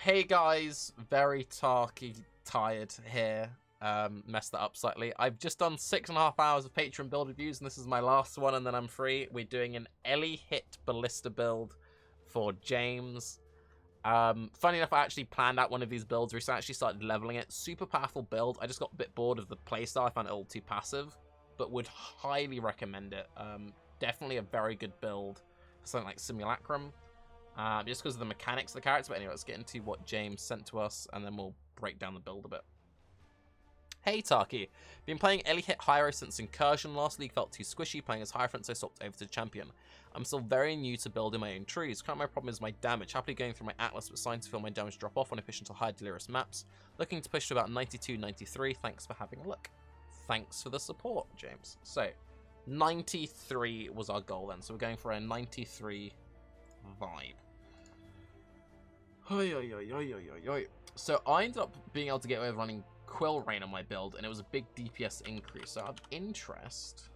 Hey guys, very Tarke tired here. Messed that up slightly. I've just done 6.5 hours of Patreon build reviews, and this is my last one, and then I'm free. We're doing an Ele Hit Ballista build for James. Funny enough, I actually planned out one of these builds recently. I actually started leveling it. Super powerful build. I just got a bit bored of the playstyle. I found it a little too passive, but would highly recommend it. Definitely a very good build for something like Simulacrum. Just because of the mechanics of the character. But anyway, let's get into what James sent to us, and then we'll break down the build a bit. Hey Tarke, been playing Ele Hit Hierophant since Incursion. Last league felt too squishy playing as Hierophant, so I swapped over to Champion. I'm still very new to building my own trees. Currently my problem is my damage. Happily going through my Atlas, but starting to feel my damage drop off when I push into higher Delirium maps. Looking to push to about 92, 93. Thanks for having a look. Thanks for the support, James. So, 93 was our goal then. So we're going for a 93 vibe. So I ended up being able to get away with running Quill Rain on my build, and it was a big DPS increase. So out of interest,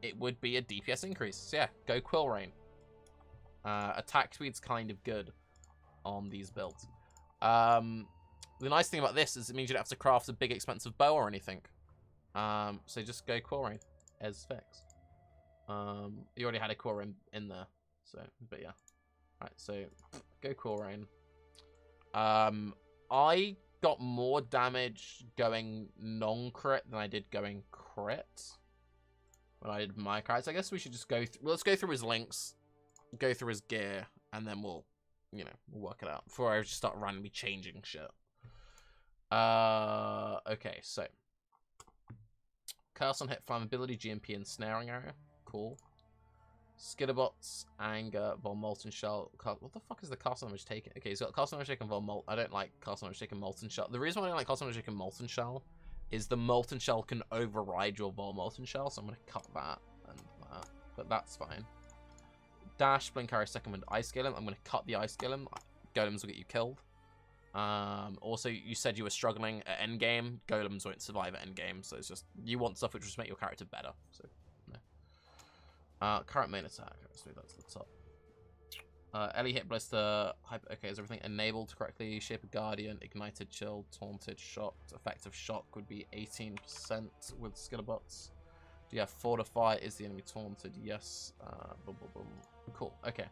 it would be a DPS increase. So yeah, go Quill Rain. Attack speed's kind of good on these builds. The nice thing about this is it means you don't have to craft a big expensive bow or anything. So just go Quill Rain as fix. You already had a Quill Rain in there, so but yeah. Right, so go Quill Rain. I got more damage going non-crit than I did going crit when I did my cards. I guess we should just go through. Let's go through his links, go through his gear, and then we'll, you know, we'll work it out before I just start randomly changing shit. Okay, so curse on hit, flammability, GMP, and snaring area. Cool. Skitterbots, Anger, Vol Molten Shell. What the fuck is the castle damage taken? Okay, he's got castle damage taken, Vol Molten. I don't like castle damage taken Molten Shell. The reason why I don't like castle damage taken Molten Shell is the Molten Shell can override your Vol Molten Shell, so I'm going to cut that and that. But that's fine. Dash, Blink Arrow, Second Wind, Ice Golem. I'm going to cut the Ice Golem. Golems will get you killed. Also, you said you were struggling at endgame. Golems won't survive at endgame, so it's just, you want stuff which will just make your character better, so... current main attack. Let's move that to the top. Ele Hit Ballista. Okay, is everything enabled correctly? Shape of Guardian, Ignited, Chilled, Taunted, Shocked. Effective Shock would be 18% with Skitterbots. Do you have Fortify? Is the enemy taunted? Yes. Boom, boom, boom. Cool. Okay.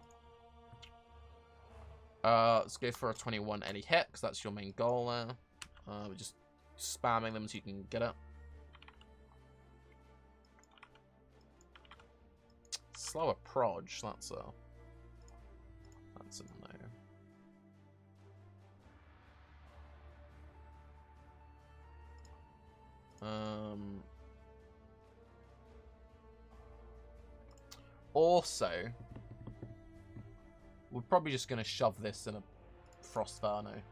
Let's go for a 21 Ele Hit, because that's your main goal there. We're just spamming them so you can get it. Slower proj, that's a no. Also, we're probably just gonna shove this in a Frost Verno,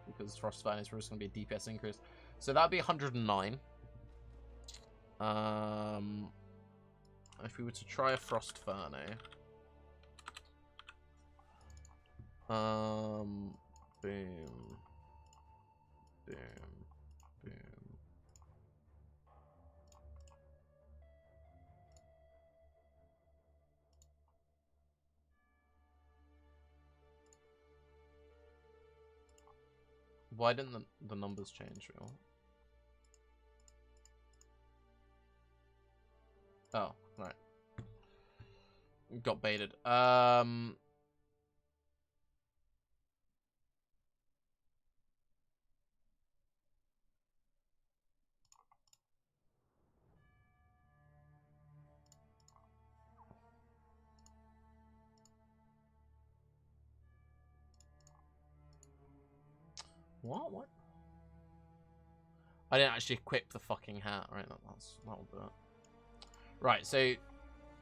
because Frost Verno is just gonna be a DPS increase. So that'd be 109. If we were to try a Frost Verno, boom, boom, boom. Why didn't the numbers change? Real? Oh, right. Got baited. What? I didn't actually equip the fucking hat. Right, that'll do it. Right, so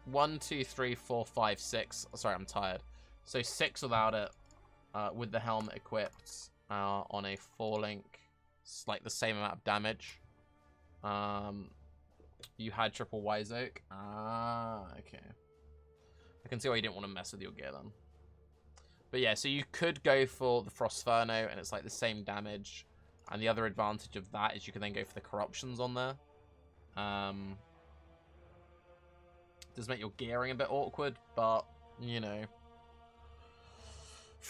1, 2, 3, 4, 5, 6. Sorry, I'm tired. So 6 without it, with the helmet equipped, on a 4-link, it's like the same amount of damage. You had triple Wise Oak. Ah, okay. I can see why you didn't want to mess with your gear then. But yeah, so you could go for the Frost Verno, and it's like the same damage. And the other advantage of that is you can then go for the corruptions on there. Does make your gearing a bit awkward, but, you know.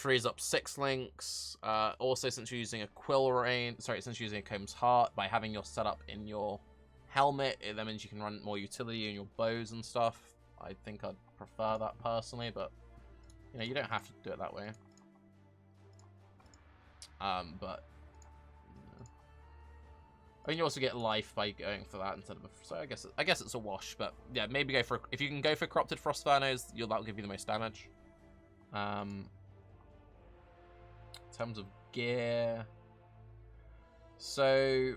frees up 6 links. Also, since you're using a quill rain, since you're using a Comb's Heart, by having your setup in your helmet, that means you can run more utility in your bows and stuff. I think I'd prefer that personally, but you know, you don't have to do it that way. But I mean, you also get life by going for that instead of so I guess it's a wash, but yeah, maybe go for if you can go for Corrupted Frostvernos, that'll give you the most damage. In terms of gear, so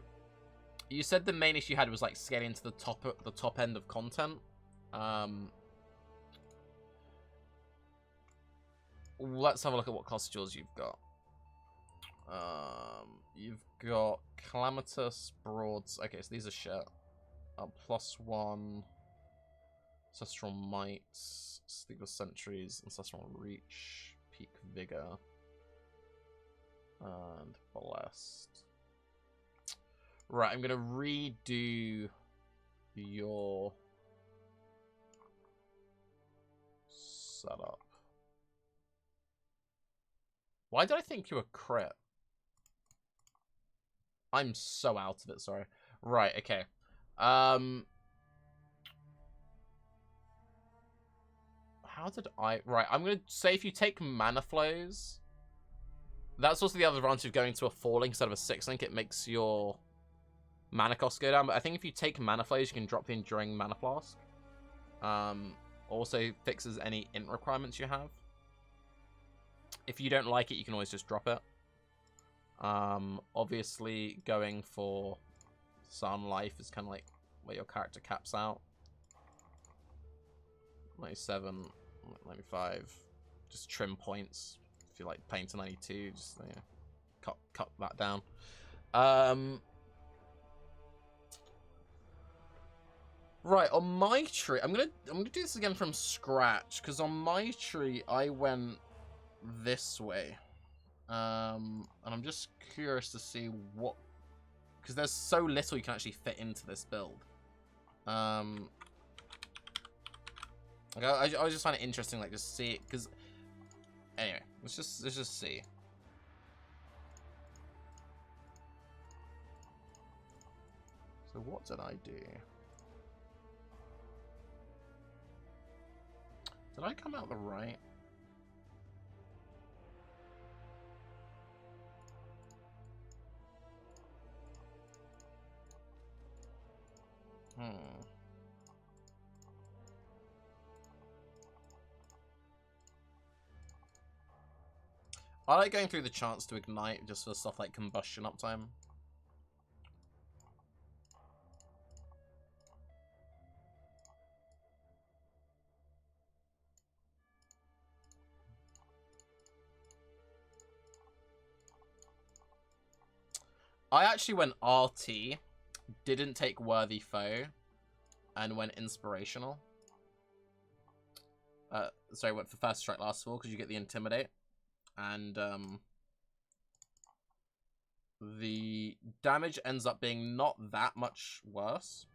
you said the main issue you had was like scaling to the top end of content. Let's have a look at what costumes you've got. You've got Calamitous, Broads. Okay, so these are shit. +1 Ancestral Might, Sleepless Sentries, Ancestral Reach, Peak Vigor, and Blessed. Right, I'm gonna redo your setup. Why did I think you were crit? I'm so out of it, sorry. Right, okay. How did I... Right, I'm going to say if you take Mana Flows... That's also the other advantage of going to a 4-link instead of a 6-link. It makes your mana cost go down. But I think if you take Mana Flows, you can drop the Enduring Mana Flask. Also fixes any int requirements you have. If you don't like it, you can always just drop it. Obviously, going for Sun Life is kind of like where your character caps out. 97, 95. Just trim points. If you like playing to 92, just cut that down. Right, on my tree, I'm gonna do this again from scratch because on my tree I went this way. And I'm just curious to see what, because there's so little you can actually fit into this build. Like I just find it interesting, like, just see it, because anyway, let's just see. So what did I do? Did I come out the right? I like going through the chance to ignite just for stuff like combustion uptime. I actually went RT, didn't take Worthy Foe, and went Inspirational. Sorry, went for First Strike Last Fall because you get the Intimidate. And the damage ends up being not that much worse.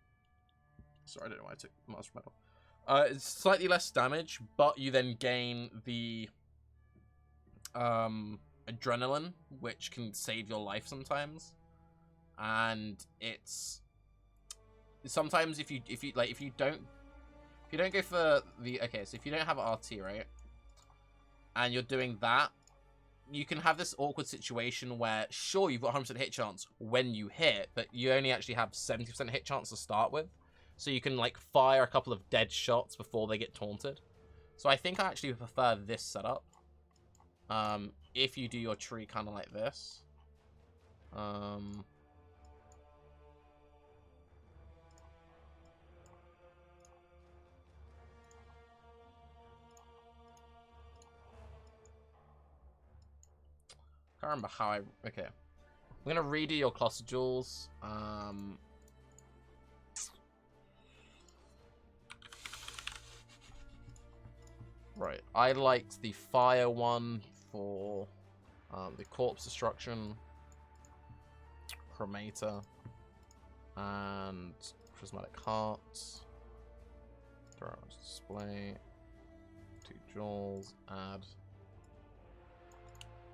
Sorry, I don't know why I took Master Metal. It's slightly less damage, but you then gain the Adrenaline, which can save your life sometimes. And it's sometimes if you don't go for the so if you don't have RT, right, and you're doing that, you can have this awkward situation where sure you've got 100% hit chance when you hit, but you only actually have 70% hit chance to start with, so you can like fire a couple of dead shots before they get taunted. So I think I actually prefer this setup. If you do your tree kind of like this. I can't remember how I... Okay. I'm going to redo your cluster jewels. Right. I liked the fire one for the corpse destruction, chromator, and prismatic hearts. Display. 2 jewels. Add.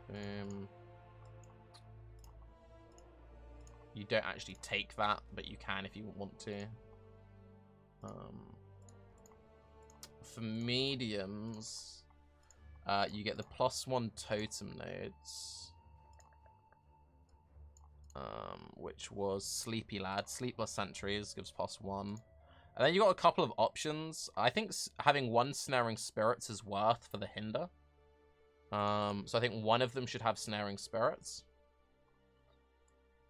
Boom. You don't actually take that, but you can if you want to. For mediums, you get the +1 totem nodes, which was Sleepy Lad. Sleepless Sentries gives +1. And then you got a couple of options. I think having 1 Snaring Spirits is worth for the hinder. So I think one of them should have Snaring Spirits.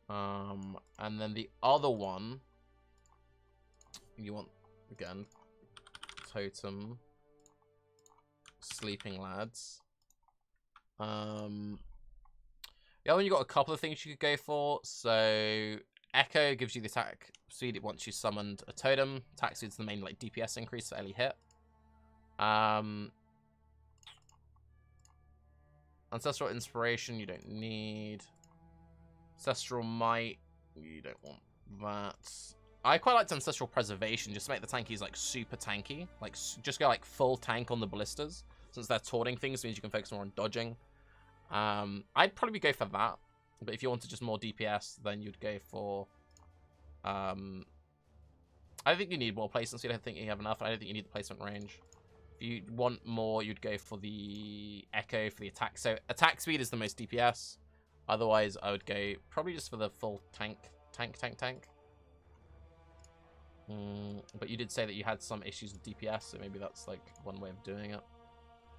And then the other one, you want, again, Totem, Sleeping Lads. The other one, you got a couple of things you could go for. So Echo gives you the attack speed once you summoned a totem. Attack speed's the main like DPS increase for Ele Hit. Ancestral Inspiration you don't need. Ancestral Might, you don't want that. I quite liked Ancestral Preservation, just to make the tankies like super tanky. Like just go like full tank on the ballistas. Since they're taunting things, means you can focus more on dodging. I'd probably go for that. But if you wanted just more DPS, then you'd go for... I think you need more placements. You don't think you have enough. I don't think you need the placement range. If you want more, you'd go for the Echo for the attack. So attack speed is the most DPS. Otherwise, I would go probably just for the full tank. But you did say that you had some issues with DPS, so maybe that's like one way of doing it.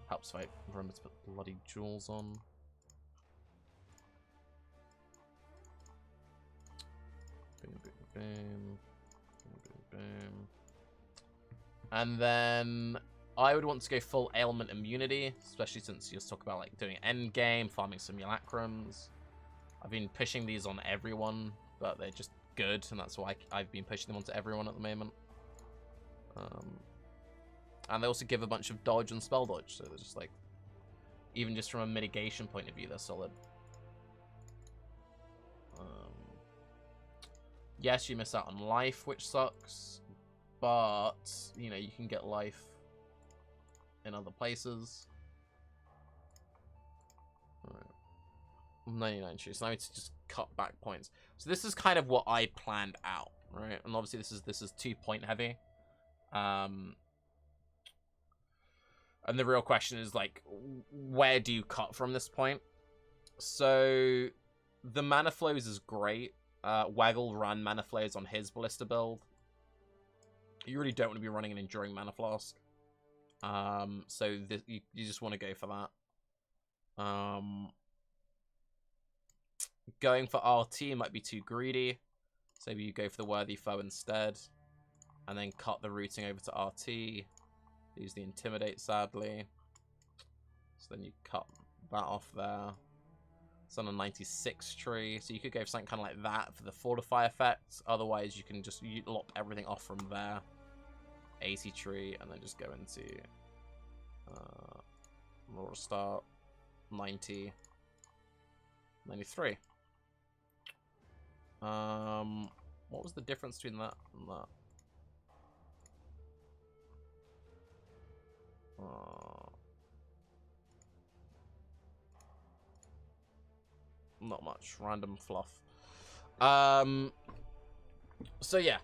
Helps if I remember to put bloody jewels on. Boom, boom, boom. Boom, boom, boom. And then I would want to go full ailment immunity, especially since you just talk about like doing end game, farming simulacrums. I've been pushing these on everyone, but they're just good, and that's why I've been pushing them onto everyone at the moment. And they also give a bunch of dodge and spell dodge, so they're just like, even just from a mitigation point of view, they're solid. Yes, you miss out on life, which sucks, but, you know, you can get life in other places. Alright. 99 trees. So now it's just cut back points. So this is kind of what I planned out, right? And obviously this is 2-point heavy. And the real question is like, where do you cut from this point? So the mana flows is great. Waggle ran mana flows on his Ballista build. You really don't want to be running an Enduring Mana Flask. So you just want to go for that. Going for RT might be too greedy. So maybe you go for the Worthy Foe instead. And then cut the routing over to RT. Use the Intimidate, sadly. So then you cut that off there. It's on a 96 tree. So you could go for something kind of like that for the Fortify effect. Otherwise, you can just lop everything off from there. 80 tree, and then just go into Raw Start 90, 93. What was the difference between that and that? Not much. Random fluff. So yeah.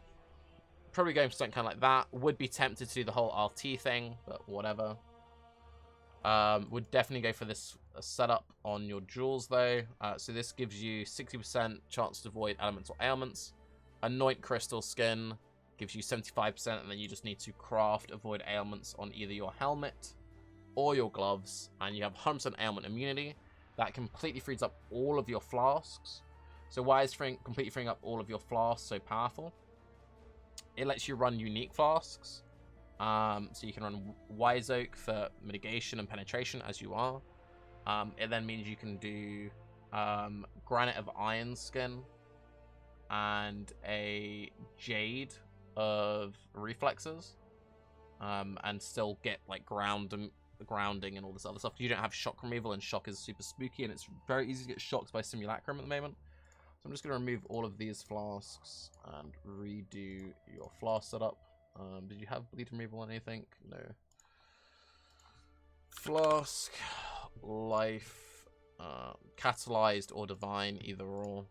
Probably going for something kind of like that. Would be tempted to do the whole RT thing, but whatever. Would definitely go for this setup on your jewels though. So this gives you 60% chance to avoid elemental ailments. Anoint Crystal Skin gives you 75%, and then you just need to craft avoid ailments on either your helmet or your gloves, and you have 100% ailment immunity. That completely frees up all of your flasks. So why is completely freeing up all of your flasks so powerful? It lets you run unique flasks. So you can run Wise Oak for mitigation and penetration as you are. It then means you can do Granite of Iron Skin and a Jade of Reflexes. And still get like grounding and all this other stuff. You don't have shock removal, and shock is super spooky, and it's very easy to get shocked by simulacrum at the moment. So I'm just going to remove all of these flasks and redo your flask setup. Did you have bleed removal on anything? No. Flask, life, Catalyzed or divine, either or.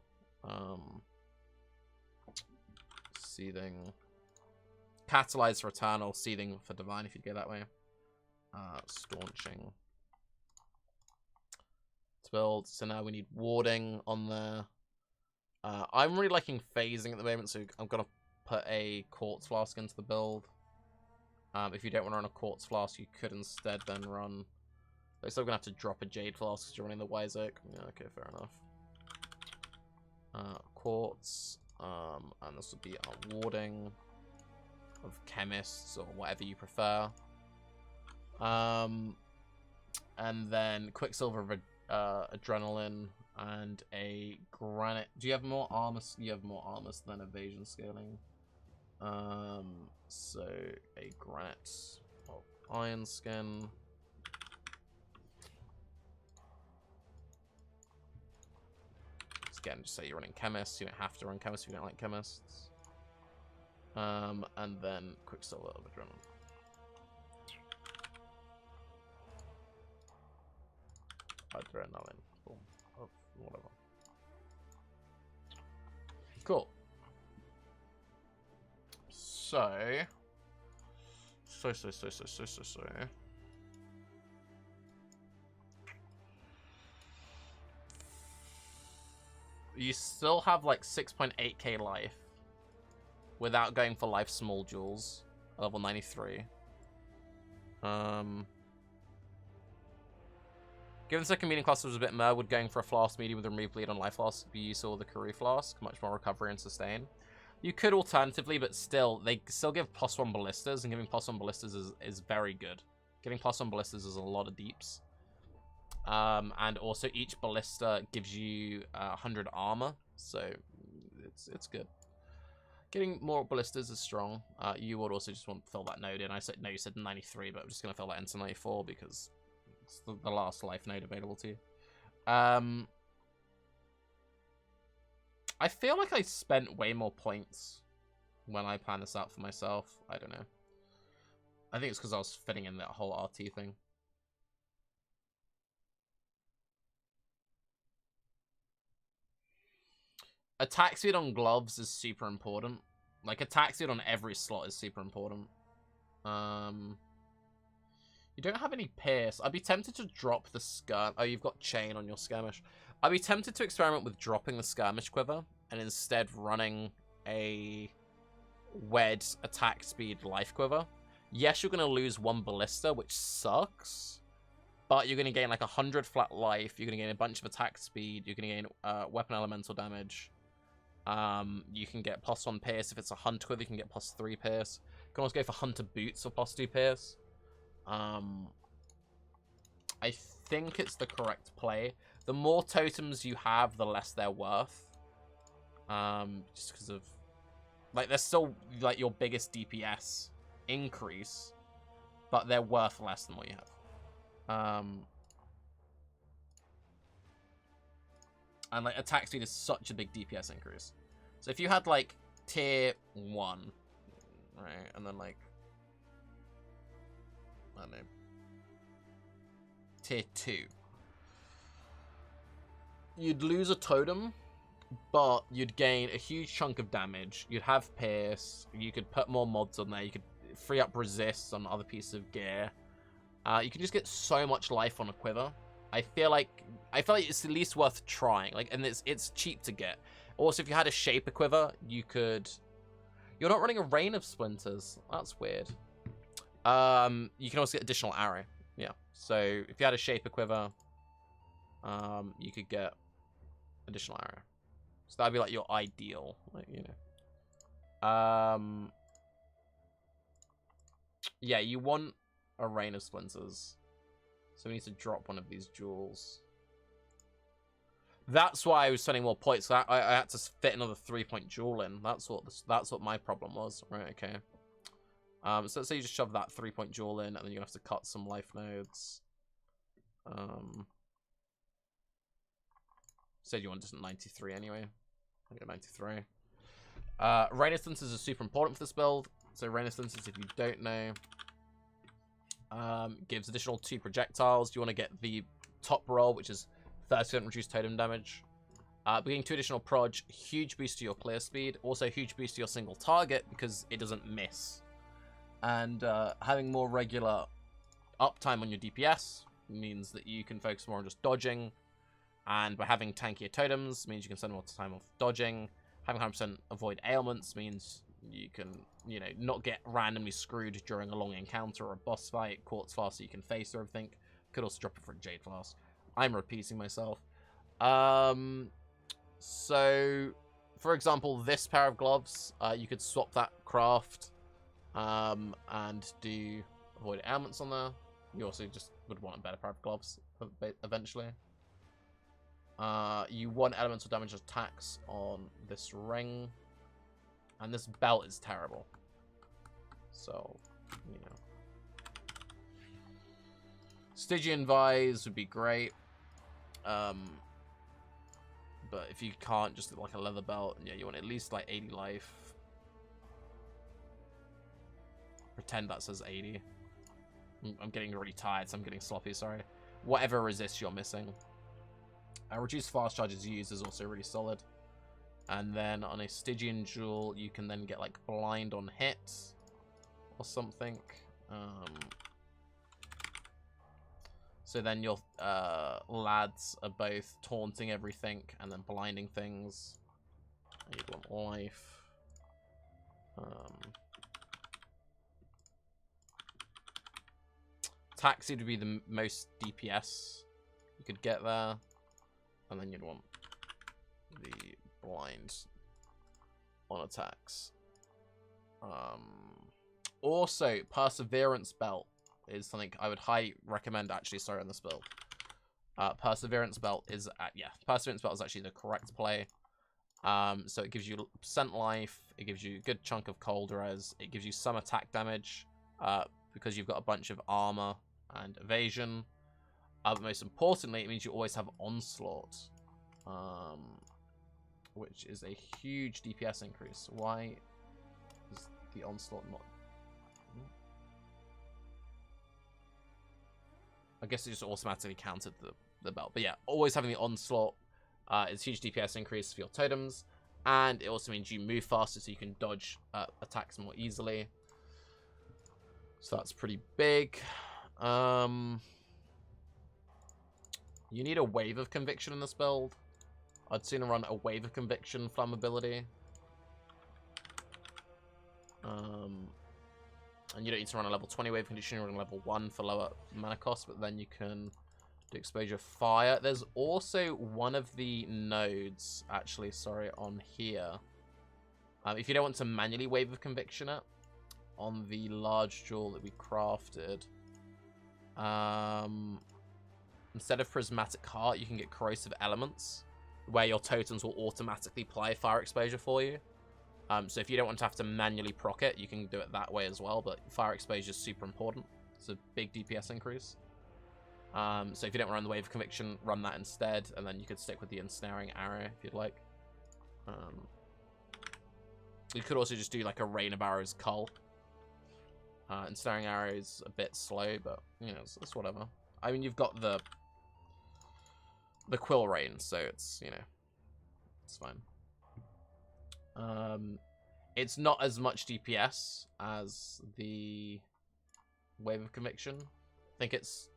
Seething. Catalyzed for eternal, seething for divine if you go that way. Staunching. To build. So now we need warding on there. I'm really liking phasing at the moment, so I'm gonna put a quartz flask into the build. If you don't want to run a quartz flask, you could instead then run. But still gonna have to drop a jade flask because you're running the wise oak. Yeah, okay, fair enough. Quartz, and this would be our warding of chemists or whatever you prefer. And then quicksilver, adrenaline, and a granite. Do you have more armor? You have more armor than evasion scaling. So a granite of iron skin. Again, just say you're running chemists. You don't have to run chemists if you don't like chemists. And then quicksilver of adrenaline. Adrenaline. Boom. Of whatever. Cool. So. You still have like 6.8k life without going for life small jewels. Level 93. Given second meaning class was a bit meh, would going for a flask medium with remove bleed on life flask be useful with the Karoo flask? Much more recovery and sustain. You could alternatively, but still, they still give +1 ballistas, and giving +1 ballistas is very good. Giving +1 ballistas is a lot of deeps. And also each ballista gives you 100 armor, so it's good. Getting more ballistas is strong. You would also just want to fill that node in. I said no, you said 93, but I'm just gonna fill that into 94 because it's the last life node available to you. I feel like I spent way more points when I planned this out for myself. I don't know. I think it's because I was fitting in that whole RT thing. Attack speed on gloves is super important. Like, attack speed on every slot is super important. You don't have any pierce. I'd be tempted to drop the skirmish. Oh, you've got chain on your skirmish. I'd be tempted to experiment with dropping the skirmish quiver and instead running a wed attack speed life quiver. Yes, you're going to lose 1 ballista, which sucks. But you're going to gain like 100 flat life. You're going to gain a bunch of attack speed. You're going to gain weapon elemental damage. You can get +1 pierce. If it's a hunter quiver, you can get +3 pierce. You can also go for hunter boots for +2 pierce. I think it's the correct play. The more totems you have, the less they're worth. Just because of... Like, they're still, like, your biggest DPS increase, but they're worth less than what you have. And, like, attack speed is such a big DPS increase. So if you had, like, tier 1, right, and then, like, I don't know, tier 2, you'd lose a totem, but you'd gain a huge chunk of damage. You'd have pierce. You could put more mods on there. You could free up resists on other pieces of gear. You can just get so much life on a quiver. I feel like it's at least worth trying. Like, and it's cheap to get. Also, if you had a shaper quiver, you could. You're not running a rain of splinters. That's weird. You can also get additional arrow. Yeah. So if you had a shaper quiver, you could get additional arrow. So that'd be like your ideal, like, you know. Yeah, you want a rain of splinters. So we need to drop one of these jewels. That's why I was spending more points. I had to fit another 3-point jewel in. That's what my problem was. Right, okay. So let's say you just shove that 3-point jewel in, and then you're gonna have to cut some life nodes. Said you want just 93 anyway. I got 93. Rain instances are super important for this build. So rain instances, if you don't know, gives additional 2 projectiles. You want to get the top roll, which is 30% reduced totem damage. Being 2 additional proj, huge boost to your clear speed. Also huge boost to your single target because it doesn't miss. And having more regular uptime on your DPS means that you can focus more on just dodging. And by having tankier totems means you can spend more time off dodging. Having 100% avoid ailments means you can, you know, not get randomly screwed during a long encounter or a boss fight. Quartz flask so you can face everything. Could also drop it for a Jade flask. I'm repeating myself. So, for example, this pair of gloves, you could swap that craft and do avoid ailments on there. You also just would want a better pair of gloves eventually. You want elemental damage attacks on this ring. And this belt is terrible. So, you know. Stygian Vise would be great. But if you can't, just like a leather belt, yeah, you want at least like 80 life. Pretend that says 80. I'm getting really tired, so I'm getting sloppy, sorry. Whatever resist you're missing. Reduced fast charges used is also really solid. And then on a Stygian Jewel, you can then get like blind on hit or something. So then your lads are both taunting everything and then blinding things. You want life. Taxi would be the most DPS you could get there. And then you'd want the blind on attacks. Also, Perseverance Belt is something I would highly recommend, actually, sorry, on this build. Perseverance Belt is, Perseverance Belt is actually the correct play. So it gives you % life, it gives you a good chunk of cold res, it gives you some attack damage, because you've got a bunch of armor and evasion. But most importantly, it means you always have Onslaught, which is a huge DPS increase. Why is the Onslaught not... I guess it just automatically counted the belt. But yeah, always having the Onslaught is a huge DPS increase for your totems. And it also means you move faster so you can dodge attacks more easily. So that's pretty big. You need a Wave of Conviction in this build. I'd sooner run a Wave of Conviction flammability. And you don't need to run a level 20 Wave of Conviction, you run a level 1 for lower mana cost, but then you can do Exposure Fire. There's also one of the nodes, actually, sorry, on here. If you don't want to manually Wave of Conviction it, on the large jewel that we crafted, instead of Prismatic Heart, you can get Corrosive Elements, where your totems will automatically apply fire exposure for you. So if you don't want to have to manually proc it, you can do it that way as well, but fire exposure is super important. It's a big DPS increase. So if you don't run the Wave of Conviction, run that instead, and then you could stick with the Ensnaring Arrow if you'd like. You could also just do like a Rain of Arrows Cull. Ensnaring Arrow is a bit slow, but, you know, it's whatever. I mean, you've got the Quill Rain, so it's, you know, it's fine. It's not as much DPS as the Wave of Conviction. I think it's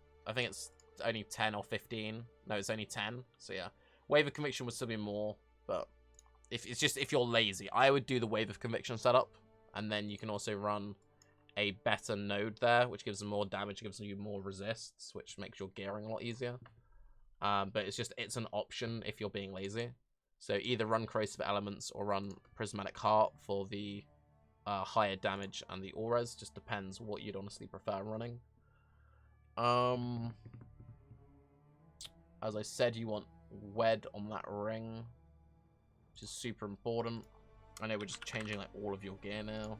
only 10 or 15. No, it's only 10. So yeah, Wave of Conviction would still be more, but if you're lazy, I would do the Wave of Conviction setup, and then you can also run a better node there, which gives them more damage, gives you more resists, which makes your gearing a lot easier. But it's an option if you're being lazy. So either run Corrosive Elements or run Prismatic Heart for the higher damage and the auras. Just depends what you'd honestly prefer running. As I said, you want Wed on that ring, which is super important. I know we're just changing like all of your gear now.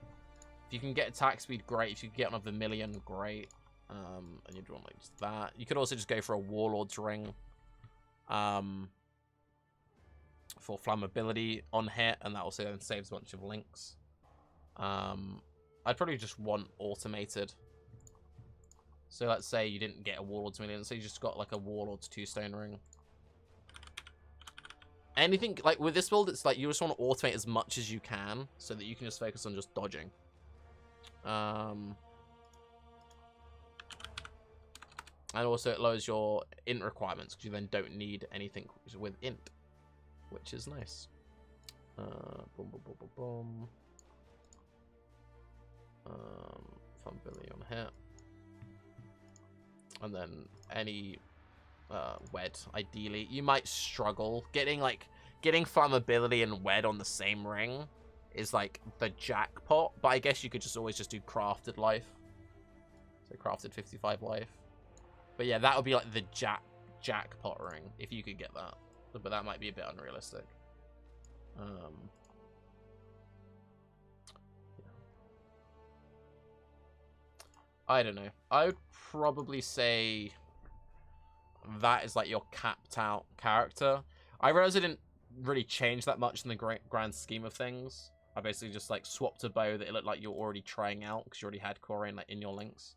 If you can get attack speed, great. If you can get on a Vermilion, great. And you'd want like just that. You could also just go for a Warlord's ring. For flammability on hit, and that also then saves a bunch of links. I'd probably just want automated. So let's say you didn't get a Warlord's Million, so you just got like a Warlord's 2-stone ring. anything, like, with this build, it's like you just want to automate as much as you can so that you can just focus on just dodging. And also it lowers your int requirements because you then don't need anything with int, which is nice. Boom, boom, boom, boom, boom. Fun Billy on hit. And then any wed, ideally. You might struggle. Getting flammability and wed on the same ring is like the jackpot, but I guess you could just always just do crafted life. So crafted 55 life. But yeah, that would be like the jackpot ring if you could get that. But that might be a bit unrealistic. Yeah. I don't know. I would probably say that is like your capped out character. I realize it didn't really change that much in the grand scheme of things. I basically just like swapped a bow that it looked like you're already trying out because you already had Quillrain like in your links.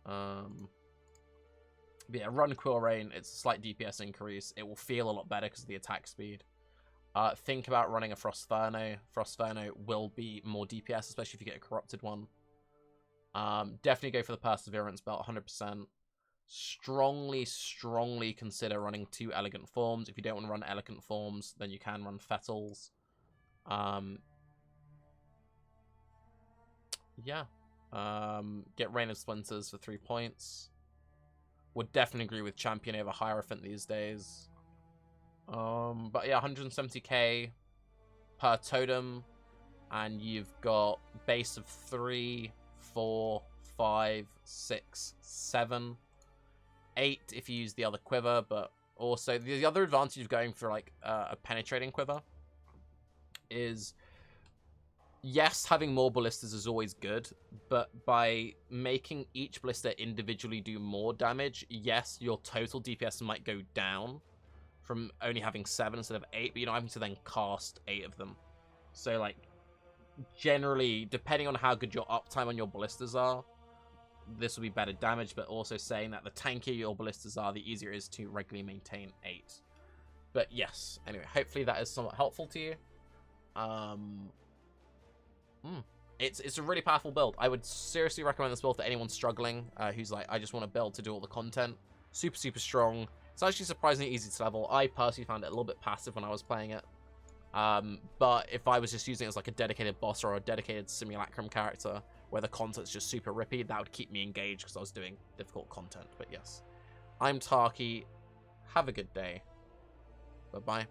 But yeah, run Quillrain. It's a slight DPS increase. It will feel a lot better because of the attack speed. Think about running a Frostferno. Frostferno will be more DPS, especially if you get a corrupted one. Definitely go for the Perseverance belt, 100%. Strongly consider running 2 Elegant Forms. If you don't want to run Elegant Forms, then you can run Fettles. Yeah. Get Rain of Splinters for 3 points. Would definitely agree with Champion over Hierophant these days. But yeah, 170k per totem. And you've got base of 3, 4, 5, 6, 7, 8 if you use the other quiver, but also the other advantage of going for like a penetrating quiver is, yes, having more ballistas is always good, but by making each ballista individually do more damage, yes, your total DPS might go down from only having 7 instead of 8, but you're not having to then cast 8 of them. So like, generally, depending on how good your uptime on your ballistas are, this will be better damage, but also saying that the tankier your ballistas are, the easier it is to regularly maintain 8. But yes, anyway, hopefully that is somewhat helpful to you. It's a really powerful build. I would seriously recommend this build to anyone struggling, who's like, I just want to build to do all the content. Super strong. It's actually surprisingly easy to level. I personally found it a little bit passive when I was playing it. But if I was just using it as like a dedicated boss or a dedicated simulacrum character where the content's just super rippy, that would keep me engaged because I was doing difficult content. But yes, I'm Tarke. Have a good day. Bye-bye.